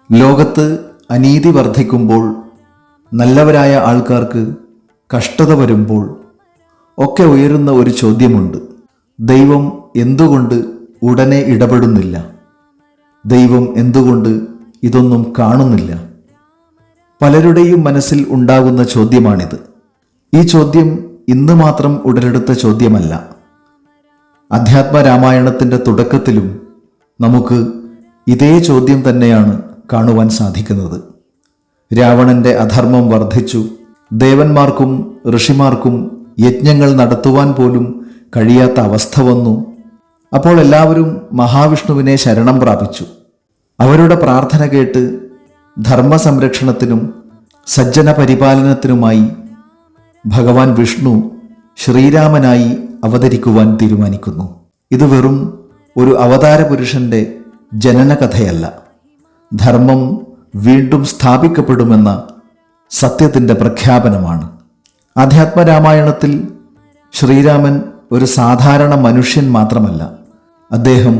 ലോകത്ത് അനീതി വർദ്ധിക്കുമ്പോൾ, നല്ലവരായ ആൾക്കാർക്ക് കഷ്ടത വരുമ്പോൾ ഒക്കെ ഉയരുന്ന ഒരു ചോദ്യമുണ്ട്. ദൈവം എന്തുകൊണ്ട് ഉടനെ ഇടപെടുന്നില്ല? ദൈവം എന്തുകൊണ്ട് ഇതൊന്നും കാണുന്നില്ല? പലരുടെയും മനസ്സിൽ ഉണ്ടാകുന്ന ചോദ്യമാണിത്. ഈ ചോദ്യം ഇന്ന് മാത്രം ഉടലെടുത്ത ചോദ്യമല്ല. അധ്യാത്മ രാമായണത്തിൻ്റെ തുടക്കത്തിലും നമുക്ക് ഇതേ ചോദ്യം തന്നെയാണ് കാണുവാൻ സാധിക്കുന്നത്. രാവണന്റെ അധർമ്മം വർദ്ധിച്ചു. ദേവന്മാർക്കും ഋഷിമാർക്കും യജ്ഞങ്ങൾ നടത്തുവാൻ പോലും കഴിയാത്ത അവസ്ഥ വന്നു. അപ്പോൾ എല്ലാവരും മഹാവിഷ്ണുവിനെ ശരണം പ്രാപിച്ചു. അവരുടെ പ്രാർത്ഥന കേട്ട് ധർമ്മസംരക്ഷണത്തിനും സജ്ജന പരിപാലനത്തിനുമായി ഭഗവാൻ വിഷ്ണു ശ്രീരാമനായി അവതരിക്കുവാൻ തീരുമാനിക്കുന്നു. ഇത് വെറും ഒരു അവതാര പുരുഷന്റെ ജനനകഥയല്ല, ധർമ്മം വീണ്ടും സ്ഥാപിക്കപ്പെടുമെന്ന സത്യത്തിൻ്റെ പ്രഖ്യാപനമാണ്. അധ്യാത്മരാമായണത്തിൽ ശ്രീരാമൻ ഒരു സാധാരണ മനുഷ്യൻ മാത്രമല്ല, അദ്ദേഹം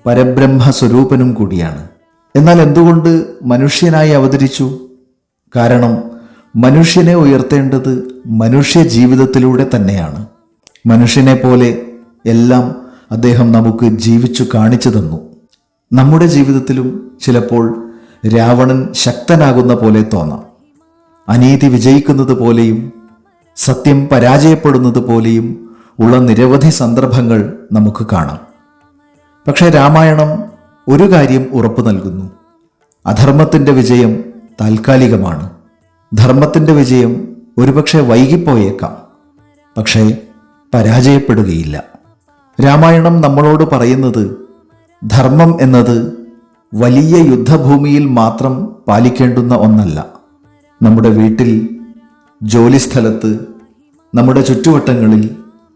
പരബ്രഹ്മ സ്വരൂപനും കൂടിയാണ്. എന്നാൽ എന്തുകൊണ്ട് മനുഷ്യനായി അവതരിച്ചു? കാരണം മനുഷ്യനെ ഉയർത്തേണ്ടത് മനുഷ്യ ജീവിതത്തിലൂടെ തന്നെയാണ്. മനുഷ്യനെ പോലെ എല്ലാം അദ്ദേഹം നമുക്ക് ജീവിച്ചു കാണിച്ചു തന്നു. നമ്മുടെ ജീവിതത്തിലും ചിലപ്പോൾ രാവണൻ ശക്തനാകുന്ന പോലെ തോന്നാം. അനീതി വിജയിക്കുന്നത് പോലെയും സത്യം പരാജയപ്പെടുന്നത് പോലെയും ഉള്ള നിരവധി സന്ദർഭങ്ങൾ നമുക്ക് കാണാം. പക്ഷേ രാമായണം ഒരു കാര്യം ഉറപ്പു നൽകുന്നു: അധർമ്മത്തിൻ്റെ വിജയം താൽക്കാലികമാണ്. ധർമ്മത്തിൻ്റെ വിജയം ഒരുപക്ഷെ വൈകിപ്പോയേക്കാം, പക്ഷേ പരാജയപ്പെടുകയില്ല. രാമായണം നമ്മളോട് പറയുന്നത് ധർമ്മം എന്നത് വലിയ യുദ്ധഭൂമിയിൽ മാത്രം പാലിക്കേണ്ടുന്ന ഒന്നല്ല. നമ്മുടെ വീട്ടിൽ, ജോലിസ്ഥലത്ത്, നമ്മുടെ ചുറ്റുവട്ടങ്ങളിൽ,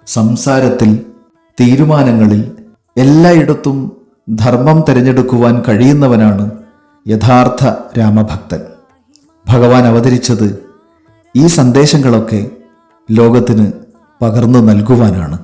സംസാരത്തിൽ, തീരുമാനങ്ങളിൽ എല്ലായിടത്തും ധർമ്മം തിരഞ്ഞെടുക്കുവാൻ കഴിയുന്നവനാണ് യഥാർത്ഥ രാമഭക്തൻ. ഭഗവാൻ അവതരിച്ചത് ഈ സന്ദേശങ്ങളൊക്കെ ലോകത്തിന് പകർന്നു നൽകുവാനാണ്.